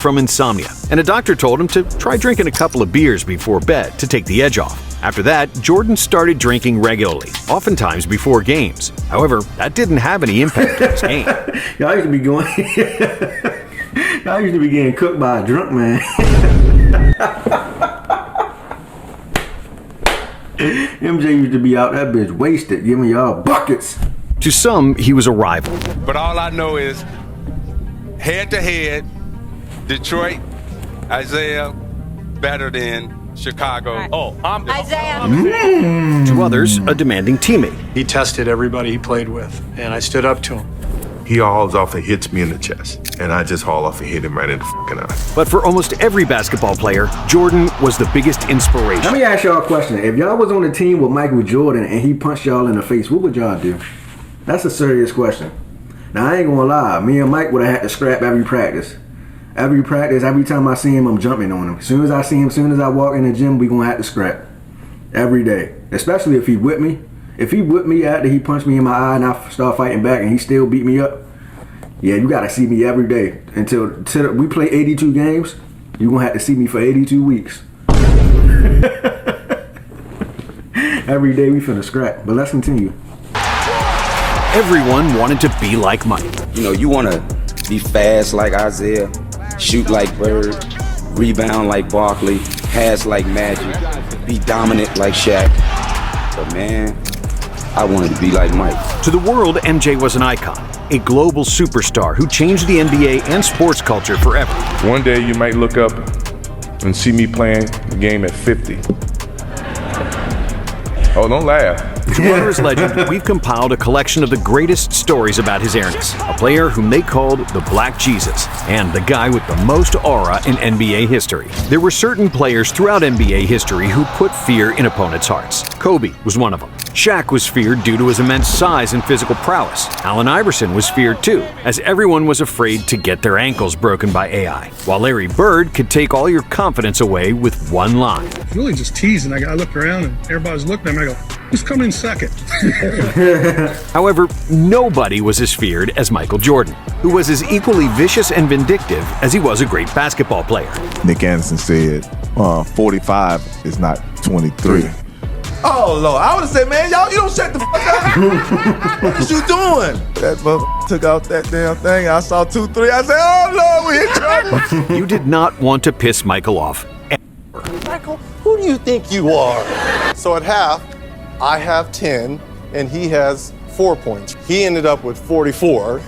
from insomnia, and a doctor told him to try drinking a couple of beers before bed to take the edge off. After that, Jordan started drinking regularly, oftentimes before games. However, that didn't have any impact on his game. Y'all used to be going. Y'all used to be getting cooked by a drunk man. MJ used to be out that bitch wasted, giving y'all buckets. To some, he was a rival. But all I know is, head-to-head, Detroit, Isaiah, better than Chicago. Right. Oh, I'm Isaiah. To others, a demanding teammate. He tested everybody he played with, and I stood up to him. He hauls off and hits me in the chest, and I just haul off and hit him right in the fucking eye. But for almost every basketball player, Jordan was the biggest inspiration. Let me ask y'all a question. If y'all was on the team with Michael Jordan and he punched y'all in the face, what would y'all do? That's a serious question. Now, I ain't gonna lie. Me and Mike would have had to scrap every practice. Every practice, every time I see him, I'm jumping on him. As soon as I see him, as soon as I walk in the gym, we gonna have to scrap. Every day. Especially if he whipped me. If he whipped me after he punched me in my eye and I start fighting back and he still beat me up, yeah, you gotta see me every day. Until we play 82 games, you gonna have to see me for 82 weeks. Every day we finna scrap. But let's continue. Everyone wanted to be like Mike. You know, you want to be fast like Isaiah, shoot like Bird, rebound like Barkley, pass like Magic, be dominant like Shaq. But man, I wanted to be like Mike. To the world, MJ was an icon, a global superstar who changed the NBA and sports culture forever. One day you might look up and see me playing the game at 50. Oh, don't laugh. To honor his legend, we've compiled a collection of the greatest stories about his airness. A player whom they called the Black Jesus, and the guy with the most aura in NBA history. There were certain players throughout NBA history who put fear in opponents' hearts. Kobe was one of them. Shaq was feared due to his immense size and physical prowess. Allen Iverson was feared too, as everyone was afraid to get their ankles broken by AI. While Larry Bird could take all your confidence away with one line. Really just teasing. I looked around and everybody's looking at me. I go, who's coming in second? However, nobody was as feared as Michael Jordan, who was as equally vicious and vindictive as he was a great basketball player. Nick Anderson said 45 is not 23. Oh, Lord. I would have said, man, y'all, you don't shut the fuck up. What is you doing? That motherfucker took out that damn thing. I saw 2-3. I said, oh, Lord, we in trouble. You did not want to piss Michael off. Michael, who do you think you are? So at half, I have 10, and he has 4 points. He ended up with 44,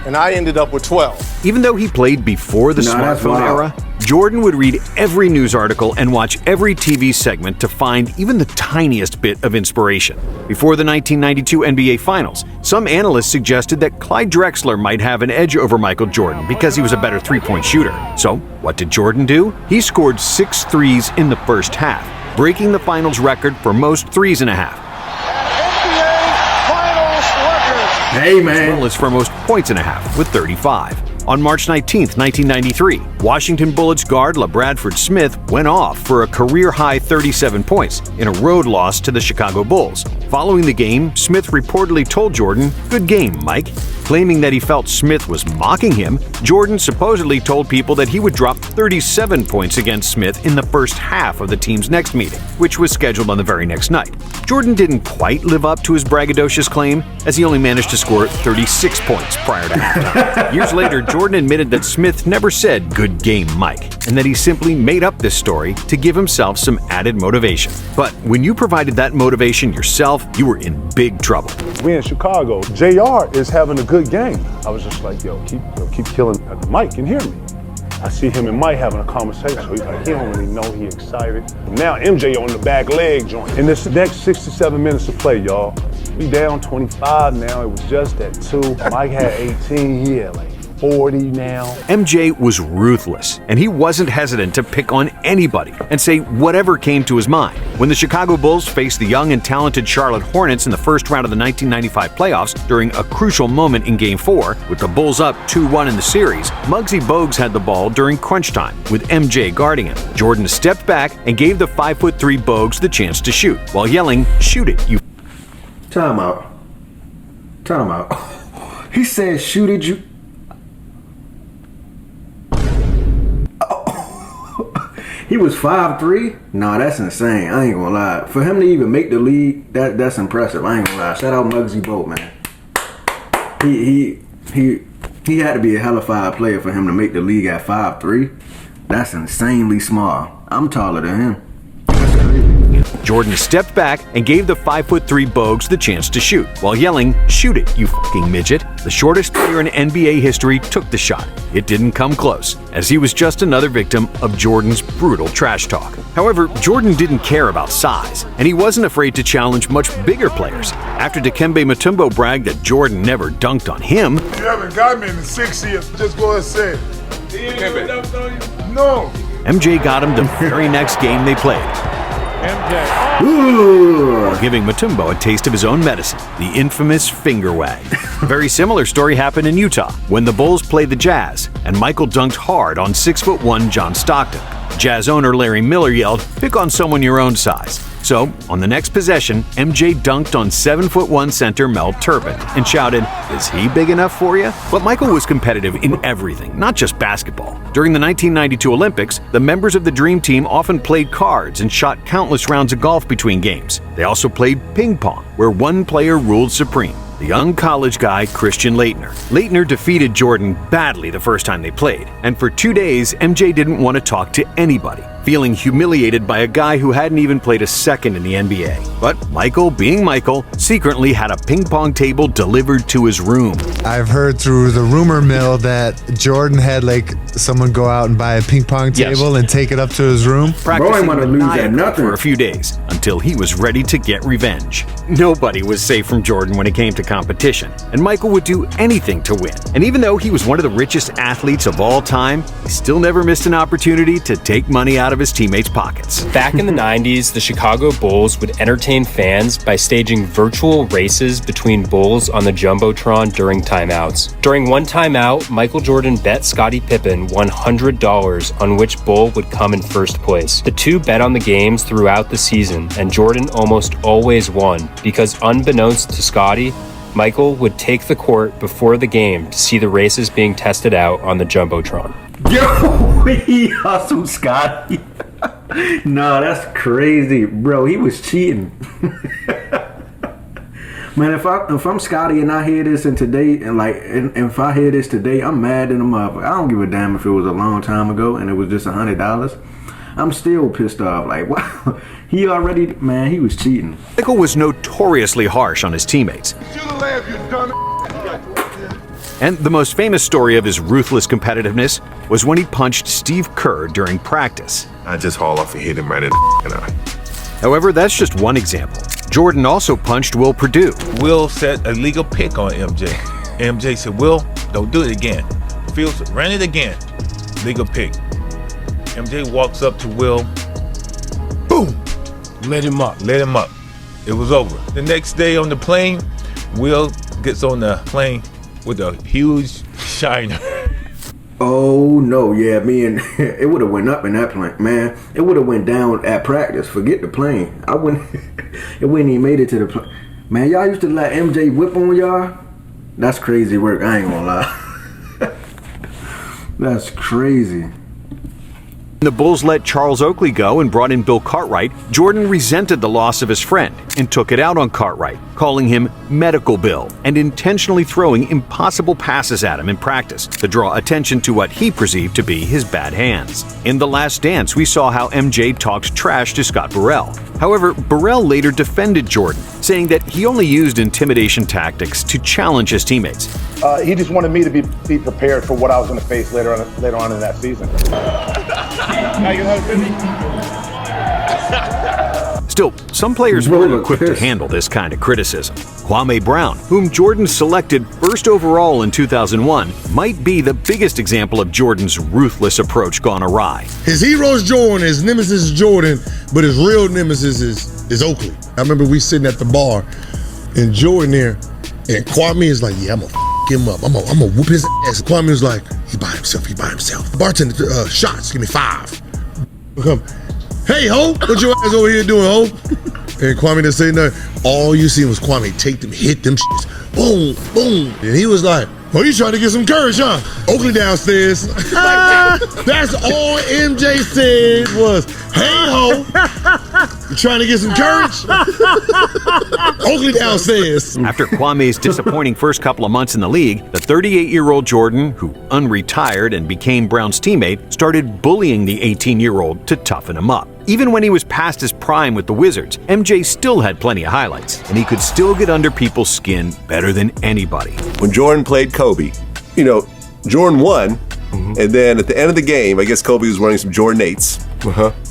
and I ended up with 12. Even though he played before the smartphone era, Jordan would read every news article and watch every TV segment to find even the tiniest bit of inspiration. Before the 1992 NBA Finals, some analysts suggested that Clyde Drexler might have an edge over Michael Jordan because he was a better three-point shooter. So, what did Jordan do? He scored 6 threes in the first half, breaking the finals record for most threes in a half. Hey, man. As well as for most points in a half, with 35. On March 19, 1993, Washington Bullets guard LaBradford Smith went off for a career-high 37 points in a road loss to the Chicago Bulls. Following the game, Smith reportedly told Jordan, "Good game, Mike." Claiming that he felt Smith was mocking him, Jordan supposedly told people that he would drop 37 points against Smith in the first half of the team's next meeting, which was scheduled on the very next night. Jordan didn't quite live up to his braggadocious claim, as he only managed to score 36 points prior to halftime. Years later, Jordan admitted that Smith never said, "Good game, Mike," and that he simply made up this story to give himself some added motivation. But when you provided that motivation yourself, you were in big trouble. We in Chicago. JR is having a good game. I was just like, keep killing Mike can hear me. I see him and Mike having a conversation. So he's like, he don't really know he excited. Now MJ on the back leg joint. In this next 67 minutes of play, y'all, we down 25 now. It was just at 2. Mike had 18. He had like 40 now. MJ was ruthless, and he wasn't hesitant to pick on anybody and say whatever came to his mind. When the Chicago Bulls faced the young and talented Charlotte Hornets in the first round of the 1995 playoffs during a crucial moment in Game 4, with the Bulls up 2-1 in the series, Muggsy Bogues had the ball during crunch time, with MJ guarding him. Jordan stepped back and gave the 5'3" Bogues the chance to shoot, while yelling, "Shoot it, you." Time out. He said, "Shoot it, you." He was 5'3". Nah, that's insane. I ain't gonna lie. For him to even make the league, that's impressive. I ain't gonna lie. Shout out Muggsy Bogues, man. He had to be a hella player for him to make the league at 5'3". That's insanely small. I'm taller than him. That's crazy. Jordan stepped back and gave the 5'3" Bogues the chance to shoot, while yelling, "Shoot it, you fucking midget." The shortest player in NBA history took the shot. It didn't come close, as he was just another victim of Jordan's brutal trash talk. However, Jordan didn't care about size, and he wasn't afraid to challenge much bigger players. After Dikembe Mutombo bragged that Jordan never dunked on him, You haven't got me in the 6 years. Just go and say it. No. MJ got him the very next game they played, Ooh. giving Mutombo a taste of his own medicine, the infamous finger wag. A very similar story happened in Utah when the Bulls played the Jazz, and Michael dunked hard on 6'1" John Stockton. Jazz owner Larry Miller yelled, "Pick on someone your own size." So, on the next possession, MJ dunked on 7'1" center Mel Turpin and shouted, "Is he big enough for you?" But Michael was competitive in everything, not just basketball. During the 1992 Olympics, the members of the Dream Team often played cards and shot countless rounds of golf between games. They also played ping pong, where one player ruled supreme: the young college guy Christian Laettner. Laettner defeated Jordan badly the first time they played, and for 2 days, MJ didn't want to talk to anybody, feeling humiliated by a guy who hadn't even played a second in the NBA. But Michael, being Michael, secretly had a ping pong table delivered to his room. I've heard through the rumor mill that Jordan had like someone go out and buy a ping pong table and take it up to his room. Practicing wanna lose at maniacally nothing. for a few days until he was ready to get revenge. Nobody was safe from Jordan when it came to competition, and Michael would do anything to win. And even though he was one of the richest athletes of all time, he still never missed an opportunity to take money out of his teammates' pockets. Back in the 90s, the Chicago Bulls would entertain fans by staging virtual races between Bulls on the Jumbotron during timeouts. During one timeout, Michael Jordan bet Scottie Pippen $100 on which Bull would come in first place. The two bet on the games throughout the season, and Jordan almost always won because, unbeknownst to Scottie, Michael would take the court before the game to see the races being tested out on the Jumbotron. Yo, he hustled Scotty. Nah, that's crazy, bro. He was cheating. Man, if I'm Scotty and I hear this and if I hear this today, I'm mad at the motherfucker. I don't give a damn if it was a long time ago and it was just $100. I'm still pissed off. Like, wow, he was cheating. Michael was notoriously harsh on his teammates. And the most famous story of his ruthless competitiveness was when he punched Steve Kerr during practice. I just haul off and hit him right in the eye. However, that's just one example. Jordan also punched Will Perdue. Will set a legal pick on MJ. MJ said, "Will, don't do it again." Fields ran it again. Legal pick. MJ walks up to Will. Boom! Let him up. It was over. The next day on the plane, Will gets on the plane with a huge shiner. Oh no, yeah, it would have went up in that plane, man. It would have went down at practice. Forget the plane. It wouldn't even made it to the plane. Man, y'all used to let MJ whip on y'all? That's crazy work, I ain't gonna lie. That's crazy. When the Bulls let Charles Oakley go and brought in Bill Cartwright, Jordan resented the loss of his friend and took it out on Cartwright, calling him Medical Bill and intentionally throwing impossible passes at him in practice to draw attention to what he perceived to be his bad hands. In The Last Dance, we saw how MJ talked trash to Scott Burrell. However, Burrell later defended Jordan, saying that he only used intimidation tactics to challenge his teammates. He just wanted me to be prepared for what I was going to face later on in that season. Still, some players weren't equipped to handle this kind of criticism. Kwame Brown, whom Jordan selected first overall in 2001, might be the biggest example of Jordan's ruthless approach gone awry. His hero's Jordan, his nemesis is Jordan, but his real nemesis is Oakley. I remember we sitting at the bar and Jordan there, and Kwame is like, "Yeah, I'm gonna him up. I'm gonna whoop his ass." Kwame was like, he by himself. Bartender, shots, give me 5. Come, "Hey, ho, what your ass over here doing, ho?" And Kwame didn't say nothing. All you seen was Kwame take them, hit them shits. Boom, boom. And he was like, Oh, you trying to get some courage, huh? Oakley downstairs. That's all MJ said was, hey ho, you trying to get some courage? Oakley downstairs. After Kwame's disappointing first couple of months in the league, the 38-year-old Jordan, who unretired and became Brown's teammate, started bullying the 18-year-old to toughen him up. Even when he was past his prime with the Wizards, MJ still had plenty of highlights, and he could still get under people's skin better than anybody. When Jordan played Kobe, you know, Jordan won, and then at the end of the game, I guess Kobe was running some Jordan 8s.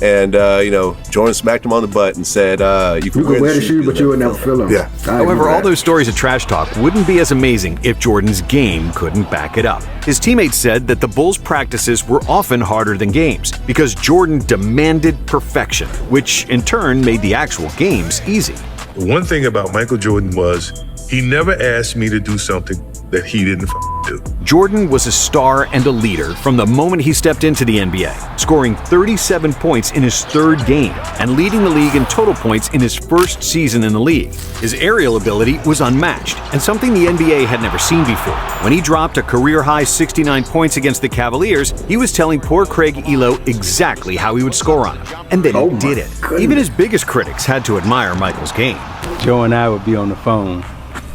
And, you know, Jordan smacked him on the butt and said, you can wear the shoe, but you would never fill them. Yeah. However, all those stories of trash talk wouldn't be as amazing if Jordan's game couldn't back it up. His teammates said that the Bulls' practices were often harder than games because Jordan demanded perfection, which in turn made the actual games easy. The one thing about Michael Jordan was he never asked me to do something that he didn't do. Jordan was a star and a leader from the moment he stepped into the NBA, scoring 37 points in his third game and leading the league in total points in his first season in the league. His aerial ability was unmatched and something the NBA had never seen before. When he dropped a career-high 69 points against the Cavaliers, he was telling poor Craig Elo exactly how he would score on him, and then he did it. Even his biggest critics had to admire Michael's game. Joe and I would be on the phone.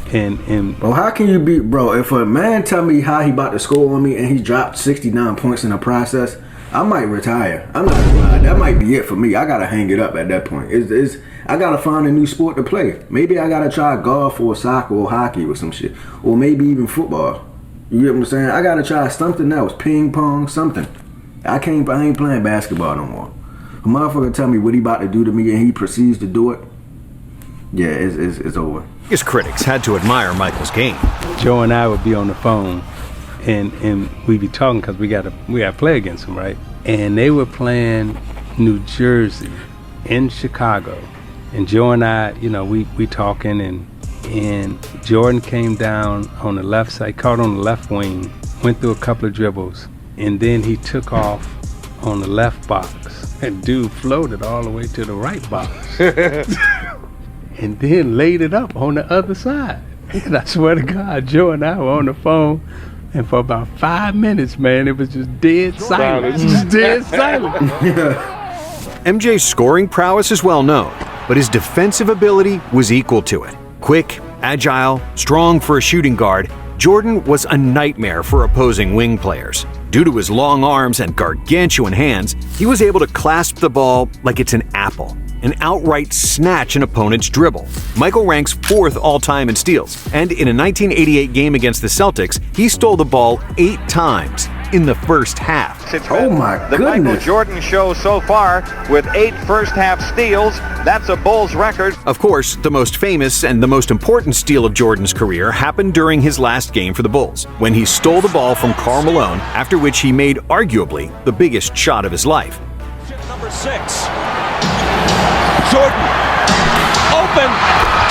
Bro, how can you be, bro, if a man tell me how he about to score on me and he dropped 69 points in the process, I might retire. I'm not gonna lie, that might be it for me. I gotta hang it up at that point. I gotta find a new sport to play. Maybe I gotta try golf or soccer or hockey or some shit. Or maybe even football. You get what I'm saying? I gotta try something else. Ping pong, something. I ain't playing basketball no more. A motherfucker tell me what he about to do to me and he proceeds to do it. Yeah, it's over. His critics had to admire Michael's game. Joe and I would be on the phone, and we'd be talking because we got to play against them, right? And they were playing New Jersey in Chicago, and Joe and I, you know, we talking, and Jordan came down on the left side, caught on the left wing, went through a couple of dribbles, and then he took off on the left box, and dude floated all the way to the right box. And then laid it up on the other side. And I swear to God, Joe and I were on the phone, and for about 5 minutes, man, it was just dead silent. Just dead silent. MJ's scoring prowess is well known, but his defensive ability was equal to it. Quick, agile, strong for a shooting guard, Jordan was a nightmare for opposing wing players. Due to his long arms and gargantuan hands, he was able to clasp the ball like it's an apple and outright snatch an opponent's dribble. Michael ranks 4th all-time in steals, and in a 1988 game against the Celtics, he stole the ball 8 times in the first half. Oh my the goodness. Michael Jordan show so far with 8 first-half steals. That's a Bulls record. Of course, the most famous and the most important steal of Jordan's career happened during his last game for the Bulls, when he stole the ball from Karl Malone, after which he made arguably the biggest shot of his life. Number 6. Jordan, open,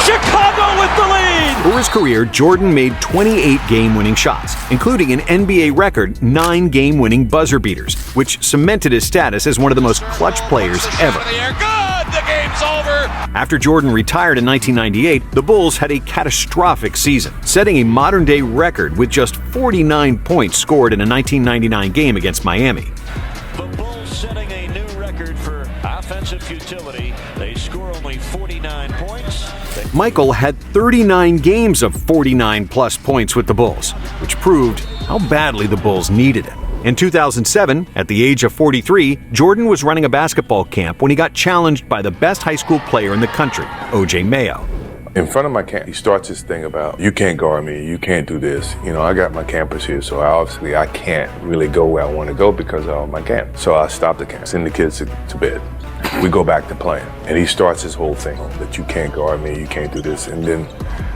Chicago with the lead! For his career, Jordan made 28 game-winning shots, including an NBA record 9 game-winning buzzer beaters, which cemented his status as one of the most clutch players ever. Good, the game's over! After Jordan retired in 1998, the Bulls had a catastrophic season, setting a modern-day record with just 49 points scored in a 1999 game against Miami. The Bulls setting a new record for offensive futility. They score only 49 points. Michael had 39 games of 49-plus points with the Bulls, which proved how badly the Bulls needed him. In 2007, at the age of 43, Jordan was running a basketball camp when he got challenged by the best high school player in the country, O.J. Mayo. In front of my camp, he starts this thing about, you can't guard me, you can't do this. You know, I got my campus here, so I can't really go where I want to go because of my camp. So I stopped the camp, send the kids to bed. We go back to playing. And he starts his whole thing that you can't guard me, you can't do this. And then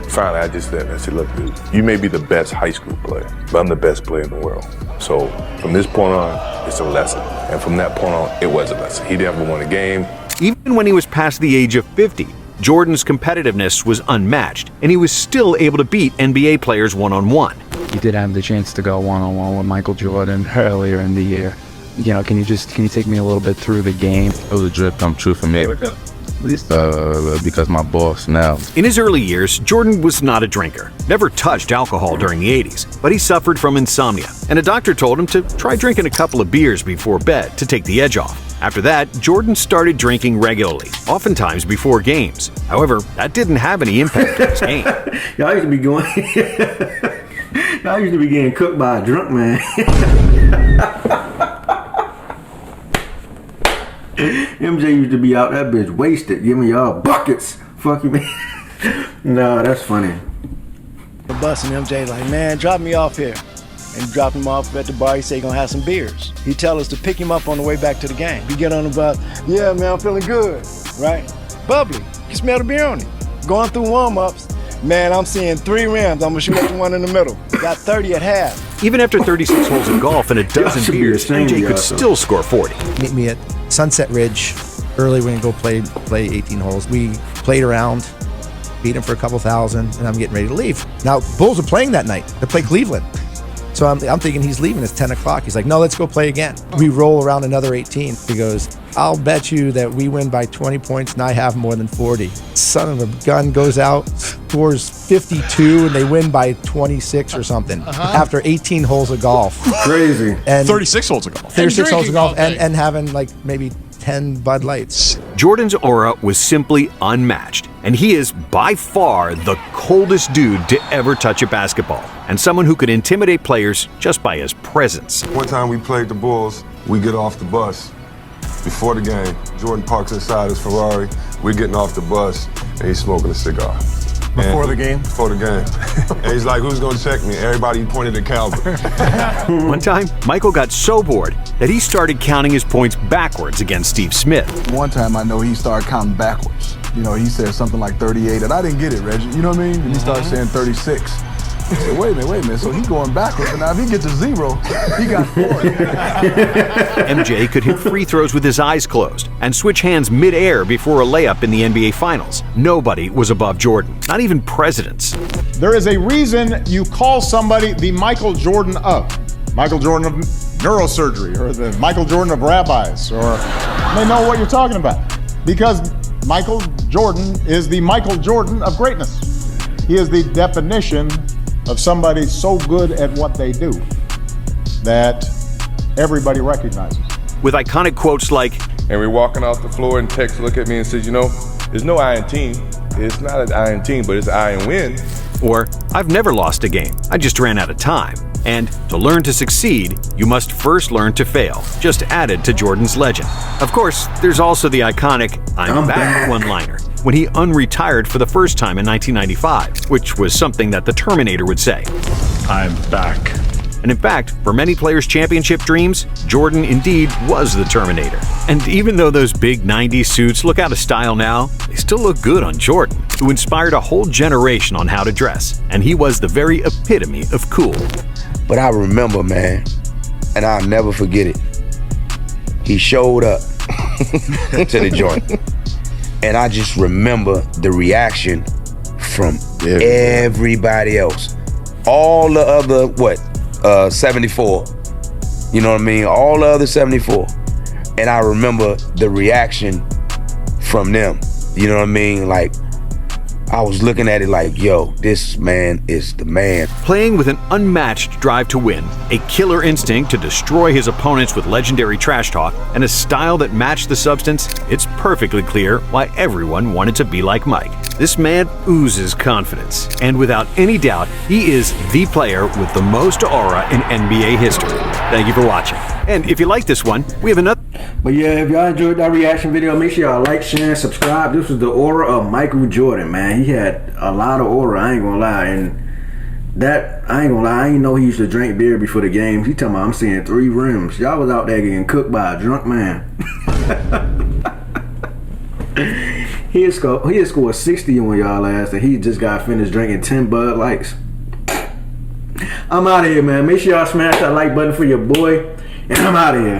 finally I just let him, I said, look, dude, you may be the best high school player, but I'm the best player in the world. So from this point on, it's a lesson. And from that point on, it was a lesson. He never won a game. Even when he was past the age of 50, Jordan's competitiveness was unmatched, and he was still able to beat NBA players one-on-one. You did have the chance to go one-on-one with Michael Jordan earlier in the year. You know, can you take me a little bit through the game? It was a dream come true for me. Because my boss now. In his early years, Jordan was not a drinker, never touched alcohol during the 80s, but he suffered from insomnia, and a doctor told him to try drinking a couple of beers before bed to take the edge off. After that, Jordan started drinking regularly, oftentimes before games. However, that didn't have any impact on his game. Y'all used to be going. Y'all used to be getting cooked by a drunk man. MJ used to be out that bitch wasted, giving y'all buckets. Fuck you, man. Nah, that's funny. The bus and MJ like, man, drop me off here. And drop him off at the bar. He say he gonna have some beers. He tell us to pick him up on the way back to the game. We get on the bus, yeah, man, I'm feeling good, right? Bubbly, you smell the beer on him. Going through warm-ups, man, I'm seeing 3 rims. I'm gonna shoot at the one in the middle. Got 30 at half. Even after 36 holes of golf and a dozen beers, MJ could still score 40. Meet me at Sunset Ridge early. We're gonna go play 18 holes. We played around, beat him for a couple thousand, and I'm getting ready to leave. Now, Bulls are playing that night. They play Cleveland. So I'm thinking he's leaving. It's 10 o'clock. He's like, no, let's go play again. We roll around another 18. He goes, I'll bet you that we win by 20 points and I have more than 40. Son of a gun goes out, scores 52, and they win by 26 or something after 18 holes of golf. Crazy. And 36 holes of golf. 36 holes of golf and having like maybe 10 Bud Lights. Jordan's aura was simply unmatched, and he is by far the coldest dude to ever touch a basketball, and someone who could intimidate players just by his presence. One time we played the Bulls, we get off the bus before the game. Jordan parks inside his Ferrari, we're getting off the bus, and he's smoking a cigar. Before the game? Before the game. And he's like, who's gonna check me? Everybody pointed at Calvin. One time, Michael got so bored that he started counting his points backwards against Steve Smith. One time I know he started counting backwards. You know, he said something like 38, and I didn't get it, Reggie. You know what I mean? And he started saying 36. I said, wait a minute. So he's going backwards, and now if he gets to 0, he got 40. MJ could hit free throws with his eyes closed and switch hands mid-air before a layup in the NBA Finals. Nobody was above Jordan, not even presidents. There is a reason you call somebody the Michael Jordan of. Michael Jordan of neurosurgery, or the Michael Jordan of rabbis, or they know what you're talking about. Because Michael Jordan is the Michael Jordan of greatness. He is the definition of somebody so good at what they do that everybody recognizes. With iconic quotes like, and we're walking off the floor and Tex look at me and says, you know, there's no iron team. It's not an iron team, but it's iron win. Or, I've never lost a game. I just ran out of time. And to learn to succeed, you must first learn to fail, just added to Jordan's legend. Of course, there's also the iconic I'm back one-liner, when he unretired for the first time in 1995, which was something that the Terminator would say. I'm back. And in fact, for many players' championship dreams, Jordan indeed was the Terminator. And even though those big 90s suits look out of style now, they still look good on Jordan, who inspired a whole generation on how to dress. And he was the very epitome of cool. But I remember, man, and I'll never forget it. He showed up to the joint. And I just remember the reaction from everybody else. All the other, 74. You know what I mean? All the other 74. And I remember the reaction from them. You know what I mean? Like, I was looking at it like, yo, this man is the man. Playing with an unmatched drive to win, a killer instinct to destroy his opponents with legendary trash talk, and a style that matched the substance, it's perfectly clear why everyone wanted to be like Mike. This man oozes confidence, and without any doubt, he is the player with the most aura in NBA history. Thank you for watching. And if you like this one, we have another. But yeah, if y'all enjoyed that reaction video, make sure y'all like, share, and subscribe. This was the aura of Michael Jordan, man. He had a lot of aura, I ain't gonna lie. And that, I ain't gonna lie, I ain't know he used to drink beer before the games. He talking about I'm seeing 3 rims. Y'all was out there getting cooked by a drunk man. He had scored 60 on y'all last, and he just got finished drinking 10 Bud Lights. I'm out of here, man. Make sure y'all smash that like button for your boy, and I'm out of here.